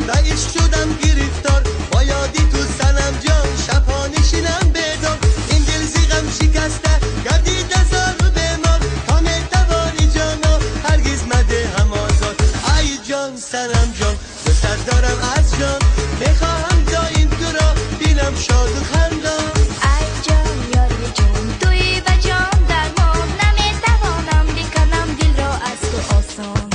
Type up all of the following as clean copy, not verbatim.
رئیس شدم گرفتار با یادی تو سنم جان شبها نشینم بدار این دل زیغم شکسته گردید هزار بیمار تا نتوانی جانا هرگز مده هم آزاد ای جان سنم جان دوست دارم از جان میخواهم دایم تو را بینم شاد و خندان ای جان یاری جان توی و جان درمان نمیتوانم بکنم دل را از تو آسان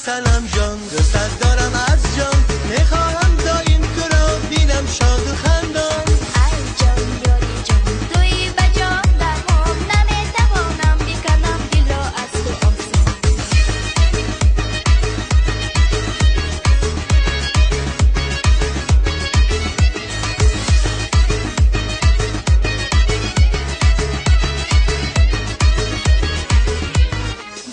سلام جان دوست دارم از جان میخواهم دایم تو را بینم شاد و خندان ای جان یاری جان توی و جان درمان نمیتوانم بکنم دل را از تو آسان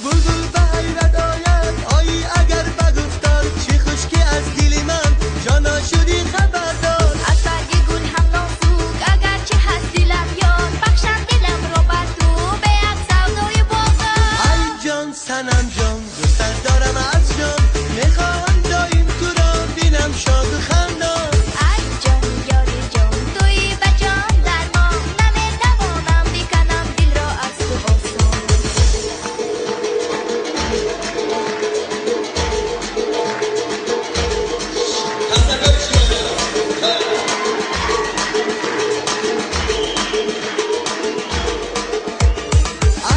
بلبل به حیرت آید آیی اگر بگفتار چی خوشکی از دل من جانا شدی خبردار از برگ گل هم نازک اگر چه هست دلم یار بخشم دلم را بر تو به یک سودای بازار ای جان سنم جان دوست دارم از جان میخواهم دایم تو را بینم شاد و خندان ای جان یاری جان توی و جان درمان نمیتوانم بکنم دل را از تو آسان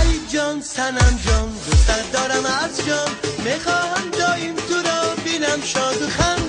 ای جان سنم جان دوست دارم از جان میخواهم دایم تو را بینم شاد و خندان